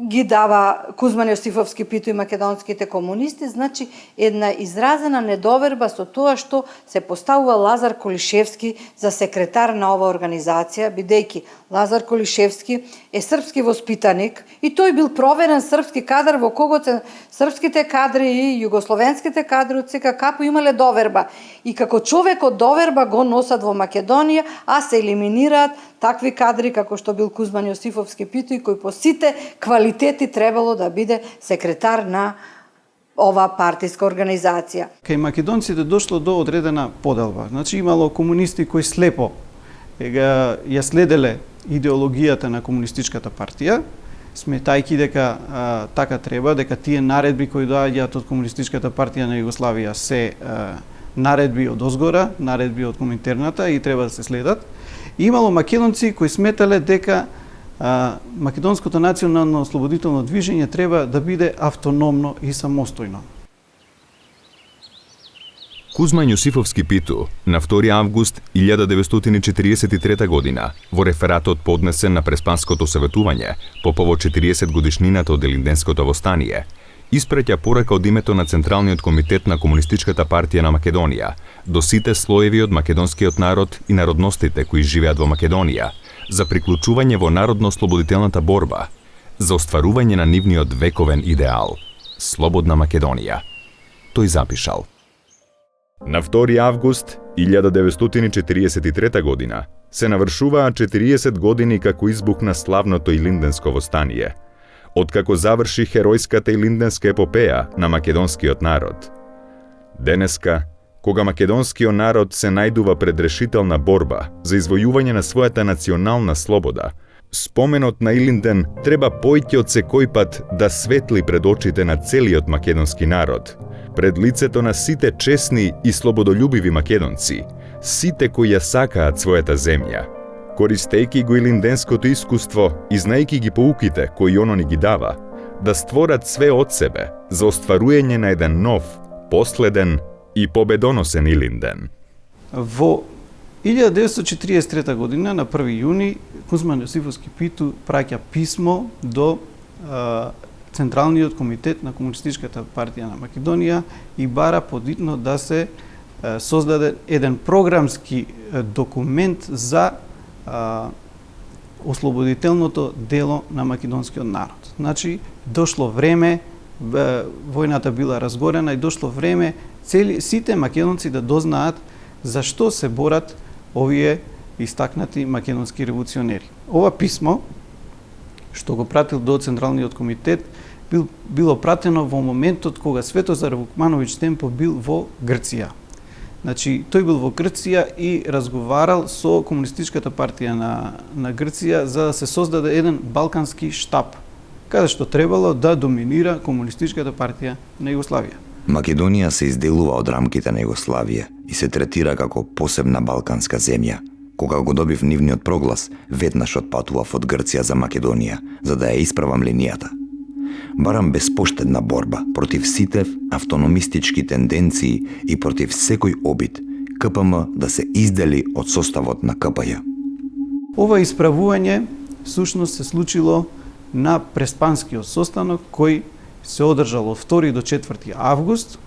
ги дава Кузман Јосифовски Питу и македонските комунисти, значи една изразена недоверба со тоа што се поставува Лазар Колишевски за секретар на оваа организација, бидејќи Лазар Колишевски е српски воспитаник и тој бил проверен српски кадар во кого српските кадри и југословенските кадри од ЦК КП имале доверба. И како човек од доверба го носат во Македонија, а се елиминираат такви кадри како што бил Кузман Јосифовски Питу и кој по сите квалитети требало да биде секретар на оваа партиска организација. Кај македонците дошло до одредена поделба. Значи имало комунисти кои слепо ја следеле идеологијата на Комунистичката партија сметајќи дека така треба, дека тие наредби кои доаѓаат од Комунистичката партија на Југославија се наредби од озгора, наредби од Коминтерната и треба да се следат. И имало македонци кои сметале дека македонското национално ослободително движење треба да биде автономно и самостојно. Кузман Јосифовски Питу на 2 август 1943 година во рефератот поднесен на Преспанското советување по повод 40 годишнината од Илинденското востание, испраќа порака од името на Централниот комитет на Комунистичката партија на Македонија до сите слоеви од македонскиот народ и народностите кои живеат во Македонија за приклучување во народно-ослободителната борба, за остварување на нивниот вековен идеал – слободна Македонија. Тој запишал: На 2 август 1943 година се навршуваа 40 години како избухна славното Илинденско востание, откако заврши херојската Илинденска епопеја на македонскиот народ. Денеска, кога македонскиот народ се најдува пред решителна борба за извојување на својата национална слобода, споменот на Илинден треба појќе од секој пат да светли пред очите на целиот македонски народ, пред лицето на сите чесни и слободолюбиви македонци, сите кои ја сакаат својата земја. Користејќи го илинденското искуство и знаејќи ги поуките кои оно ни ги дава, да створат све од себе за остварување на еден нов, последен и победоносен Илинден. Во 1943 година на 1 јуни Кузман Јосифовски Питу праќа писмо до Централниот комитет на Комунистичката партија на Македонија и бара подитно да се создаде еден програмски документ за ослободителното дело на македонскиот народ. Значи, дошло време, војната била разгорена и дошло време сите македонци да дознаат зашто се борат овие истакнати македонски револуционери. Ова писмо, што го пратил до Централниот комитет, било пратено во моментот кога Светозар Вукмановиќ Темпо бил во Грција. Значи, тој бил во Грција и разговарал со Комунистичката партија на Грција за да се создаде еден балкански штаб, каде што требало да доминира Комунистичката партија на Југославија. Македонија се изделува од рамките на Југославија и се третира како посебна балканска земја. Кога го добив нивниот проглас, веднаш отпатував од Грција за Македонија, за да ја исправам линијата. Барам безпоштедна борба против сите автономистички тенденции и против секој обид КПМ да се издели од составот на КПЈ. Ова исправување всушност се случило на Преспанскиот состанок кој се одржал од 2 до 4 август.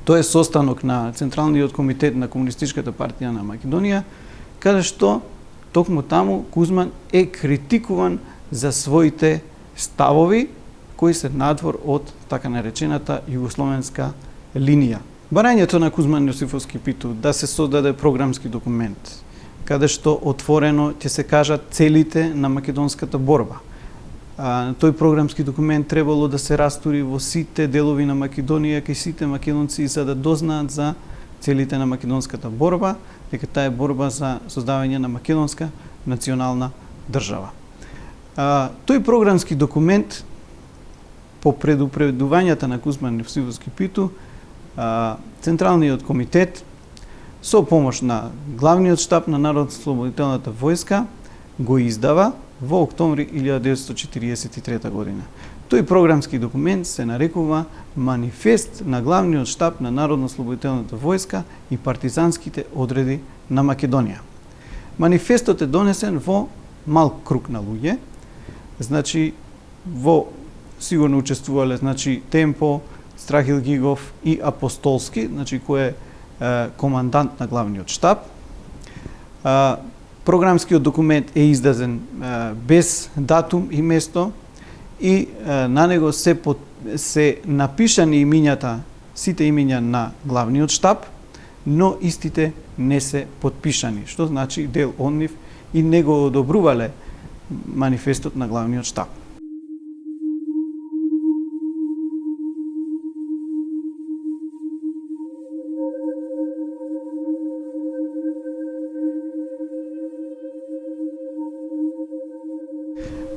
Тој е состанок на Централниот комитет на Комунистичката партија на Македонија, каде што токму таму Кузман е критикуван за своите ставови кои се надвор од така наречената југословенска линија. Барањето на Кузман Јосифовски Питу да се создаде програмски документ, каде што отворено ќе се кажат целите на македонската борба. Тој програмски документ требало да се растури во сите делови на Македонија, кај сите македонци за да дознаат за целите на македонската борба, дека таа е борба за создавање на македонска национална држава. Тој програмски документ по предупредувањата на Кузман Јосифовски Питу, Централниот комитет со помош на главниот штаб на Народно-ослободителната војска го издава во октомври 1943 година. Тој програмски документ се нарекува Манифест на главниот штаб на Народно-ослободителната војска и партизанските одреди на Македонија. Манифестот е донесен во мал круг на луѓе, значи во сигурно учествувале Темпо, Страхил Гигов и Апостолски, значи кој е командант на главниот штаб. Програмскиот документ е издаден без датум и место и на него се напишани имињата, сите имиња на главниот штаб, но истите не се подпишани, што значи дел од нив и не го одобрувале манифестот на главниот штаб.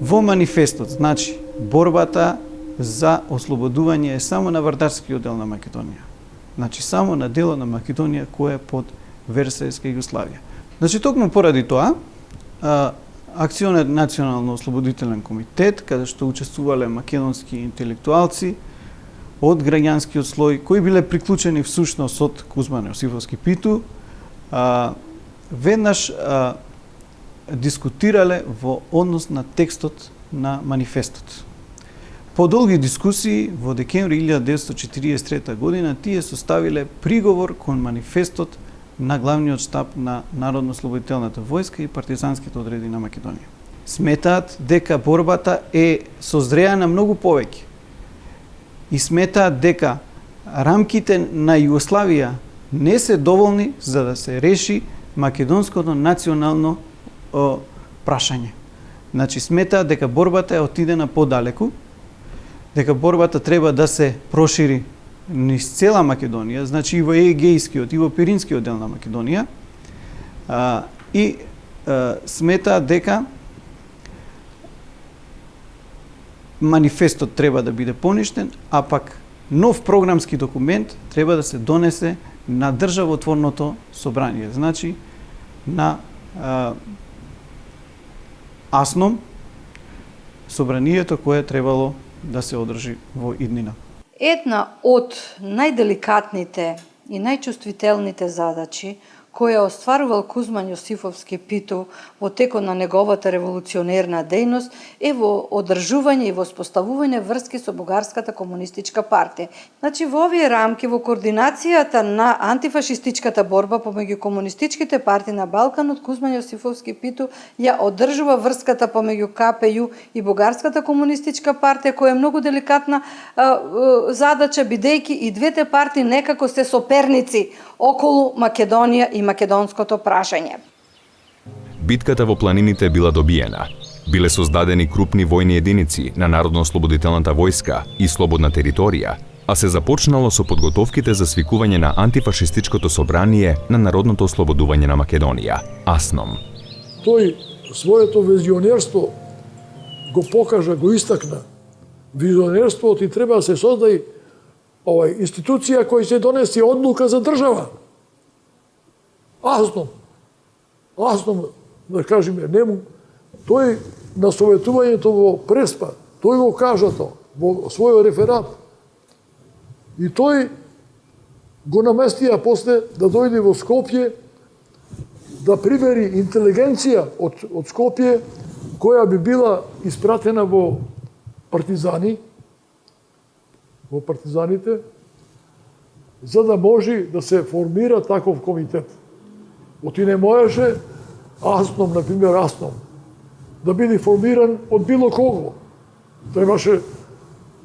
Во манифестот, значи, борбата за ослободување е само на вардарскиот дел на Македонија. Значи, само на делот на Македонија кој е под Версајска Југославија. Значи, токму поради тоа, Акционот национално ослободителен комитет, каде што учествувале македонски интелектуалци од граѓанскиот слој, кои биле приклучени всушност од Кузман Јосифовски Питу, веднаш дискутирале во однос на текстот на манифестот. По долги дискусии, во декември 1943 година, тие составиле приговор кон манифестот на главниот штаб на Народно-ослободителната војска и партизанските одреди на Македонија. Сметаат дека борбата е созреана многу повеќе и сметаат дека рамките на Југославија не се доволни за да се реши македонското национално прашање. Значи, сметаат дека борбата е отидена подалеку, дека борбата треба да се прошири низ цела Македонија, значи и во Егејскиот и во Пиринскиот дел на Македонија, и сметаат дека манифестот треба да биде поништен, а пак нов програмски документ треба да се донесе на државотворното собрание, значи на АСНОМ, собранието кое требало да се одржи во иднина. Една од најделикатните и најчувствителните задачи која остварувал Кузман Јосифовски Питу во текот на неговата револуционерна дејност е во одржување и воспоставување врски со Бугарската комунистичка партија. Значи, во овие рамки, во координацијата на антифашистичката борба помеѓу комунистичките партии на Балканот, Кузман Јосифовски Питу ја одржува врската помеѓу КПЈ и Бугарската комунистичка партија, која е многу деликатна задача, бидејќи и двете партии некако се соперници околу Македонија и македонското прашање. Битката во планините била добиена. Биле создадени крупни војни единици на Народно-ослободителната војска и слободна територија, а се започнало со подготовките за свикување на антифашистичкото собрание на Народното ослободување на Македонија, АСНОМ. Тој своето визионерство го покажа, го истакна. Визионерството ти треба да се создаде институција која се донеси одлука за држава. АСНОМ, да кажеме, нему, тој на советувањето во Преспа, тој го кажа тоа во својот реферат. И тој го наместија после да дојде во Скопје, да прибери интелигенција од Скопје, која би била испратена во партизаните, за да може да се формира таков комитет. Оти не можеше АСНОМ, например АСНОМ, да биде формиран од било кого. Требаше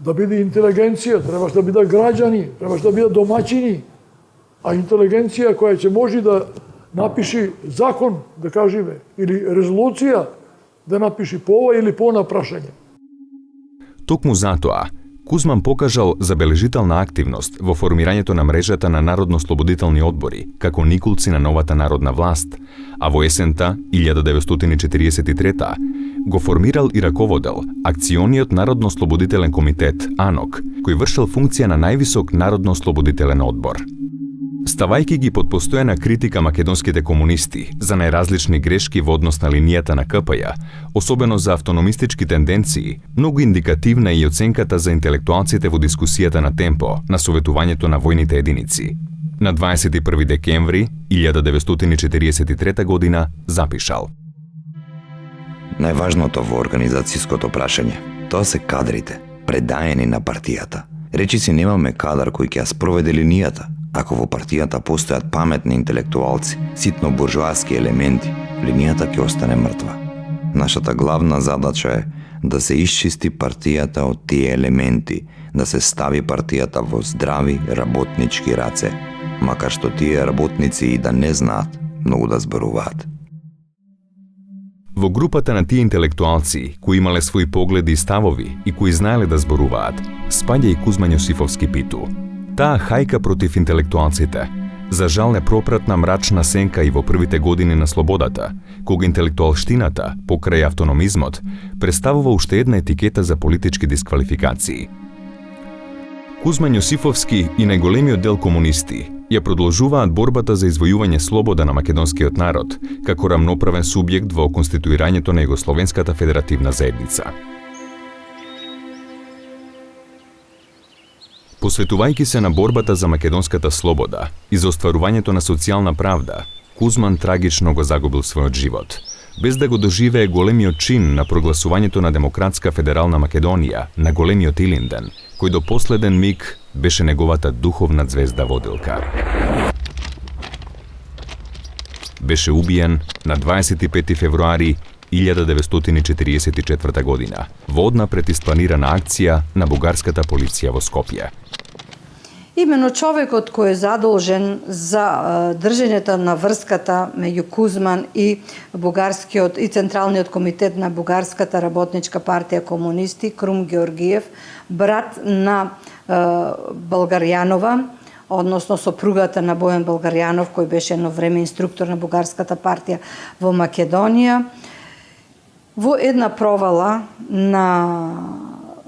да биде интелигенција, требаше да биде граѓани, требаше да биде домаќини, а интелигенција која ќе може да напиши закон, да кажеме, или резолуција, да напиши по ова или по она прашање. Токму затоа, Кузман покажал забележителна активност во формирањето на мрежата на народно-ослободителни одбори, како никулци на новата народна власт, а во есента 1943 го формирал и раководел Акциониот народно-ослободителен комитет, АНОК, кој вршел функција на највисок народно-ослободителен одбор. Ставајќи ги под постојана критика македонските комунисти за најразлични грешки во однос на линијата на КПЈ, особено за автономистички тенденции, многу индикативна е и оценката за интелектуалците во дискусијата на Темпо на советувањето на војните единици. На 21 декември 1943 година запишал: Најважното во организацијското прашање, тоа се кадрите, предаени на партијата. Речиси немаме кадар кој ќе ја спроведе линијата. Ако во партијата постојат паметни интелектуалци, ситно буржуаски елементи, линијата ќе остане мртва. Нашата главна задача е да се исчисти партијата од тие елементи, да се стави партијата во здрави работнички раце, макар што тие работници и да не знаат многу да зборуваат. Во групата на тие интелектуалци, кои имале своји погледи и ставови и кои знаеле да зборуваат, спаѓа и Кузман Јосифовски Питу. Таа хајка против интелектуалците, за жал непропратна мрачна сенка и во првите години на слободата, кога интелектуалштината, покрај автономизмот, представува уште една етикета за политички дисквалификации. Кузман Јосифовски и најголемиот дел комунисти ја продолжуваат борбата за извојување слобода на македонскиот народ, како рамноправен субјект во конституирањето на Југословенската федеративна заедница. Посветувајќи се на борбата за македонската слобода и за остварувањето на социјална правда, Кузман трагично го загубил својот живот, без да го доживее големиот чин на прогласувањето на демократска федерална Македонија на големиот Илинден, кој до последен миг беше неговата духовна звезда водилка. Беше убиен на 25 февруари 1944 година во одна предиспланирана акција на бугарската полиција во Скопје. Именно човекот кој е задолжен за држењето на врската меѓу Кузман и бугарскиот и Централниот комитет на Бугарската работничка партија комунисти, Крум Георгиев, брат на Българјанова, односно сопругата на Бојан Българјанов, кој беше едно време инструктор на Бугарската партија во Македонија, во една провала на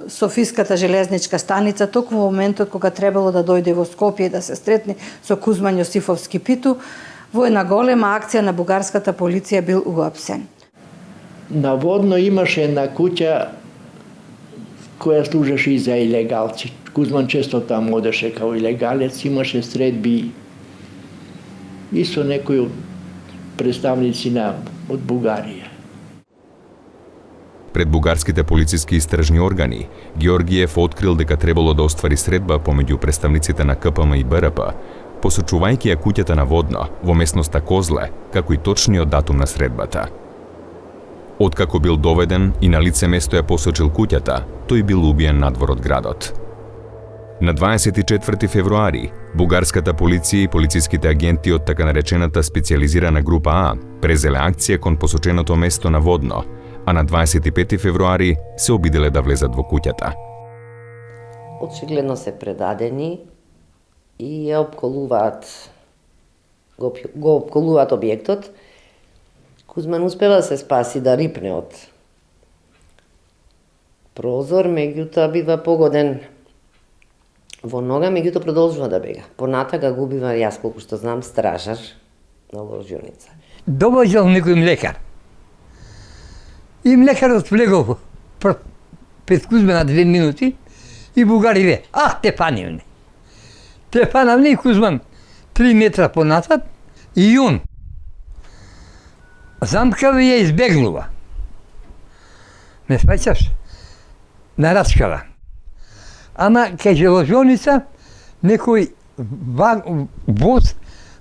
Софиската железничка станица, токму во моментот кога требало да дојде во Скопје и да се стретне со Кузман Јосифовски Питу, во една голема акција на бугарската полиција бил уапсен. Наводно имаше една куќа која служеше и за илегалци. Кузман често таму одеше као илегалец, имаше средби и со некои представници од Бугарија. Пред бугарските полициски истражни органи, Георгиев открил дека требало да оствари средба помеѓу представниците на КПМ и БРП, посочувајќи ја куќата наводно во местноста Козле, како и точниот датум на средбата. Откако бил доведен и на лице место ја посочил куќата, тој бил убиен надвор од градот. На 24 февруари, бугарската полиција и полициските агенти од така наречената специјализирана група А презеле акција кон посоченото место наводно, а на 25 февруари се обиделе да влезат во куќата. Очигледно се предадени и ја обколуваат, го обколуваат објектот. Кузман успева да се спаси, да рипне од прозор, меѓутоа бива погоден во нога, меѓутоа продолжува да бега. Понатака го убива, јас колку што знам, стражар на ложилница. Довоѓал некој млекар. И млекарот влегол пред Кузмана 2 минути и бугари ве, те панивне. Те панавне и Кузман 3 метра понатат и он замкава и ја избегнува. Ме сваќаш? Нараскава. Ама кај ложилница некој воз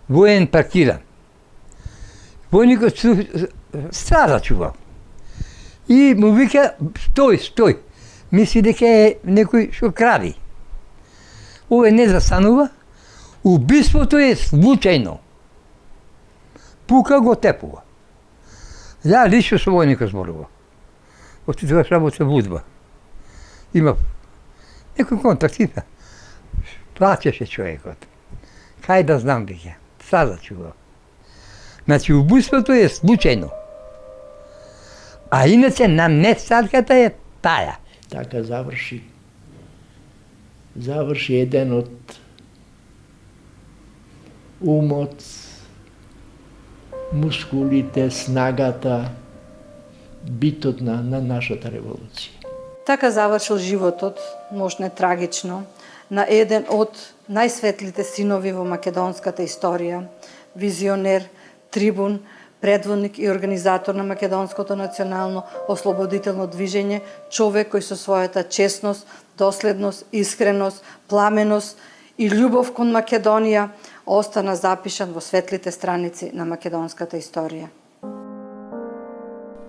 воен паркира. Војникот стража чувал. И му вика, стој. Мисли дека е некој што кради. Овој не застанува. Убиството е случајно. Пука го тепува. Ја лично со војникот зборува. Отидуваш работа будба. Има некој контакт има. Плачеше човекот. Кај да знам дека. Сада чувал. Значи, убиството е случајно. А иначе наместарката е таја. Така заврши еден од умот, мускулите, снагата, битот на нашата револуција. Така завршил животот, можно трагично, на еден од најсветлите синови во македонската историја, визионер, трибун, предводник и организатор на македонското национално ослободително движење, човек кој со својата честност, доследност, искреност, пламеност и љубов кон Македонија остана запишан во светлите страници на македонската историја.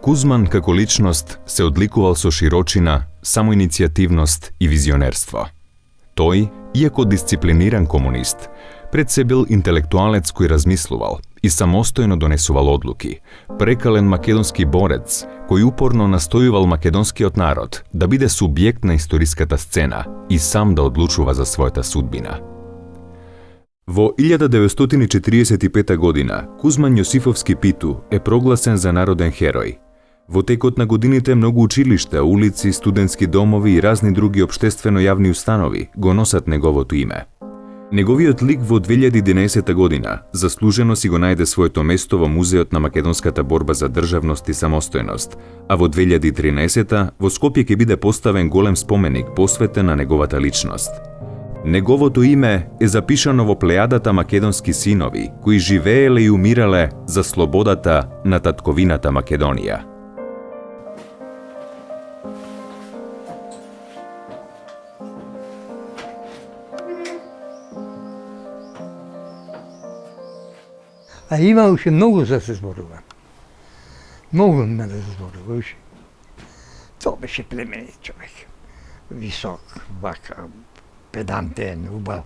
Кузман како личност се одликувал со широчина, самоиницијативност и визионерство. Тој, иако дисциплиниран комунист, пред се бил интелектуалец кој размислувал и самостојно донесувал одлуки, прекален македонски борец кој упорно настојувал македонскиот народ да биде субјект на историската сцена и сам да одлучува за својата судбина. Во 1945 година Кузман Јосифовски Питу е прогласен за народен херој. Во текот на годините многу училишта, улици, студентски домови и разни други општествено јавни установи го носат неговото име. Неговиот лик во 2011 година заслужено си го најде своето место во Музеот на македонската борба за државност и самостојност, а во 2013 во Скопје ќе биде поставен голем споменик посветен на неговата личност. Неговото име е запишано во плејадата македонски синови кои живееле и умирале за слободата на татковината Македонија. А има уште многу за се зборува. Многу има да се зборува уште. Тоа беше племенит човек. Висок, вака, педантен, убав.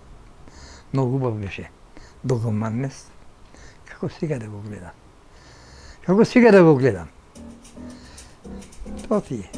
Многу убав беше. Долгоманест. Како сега да го гледам? Како сега да го гледам? Тоа ти е.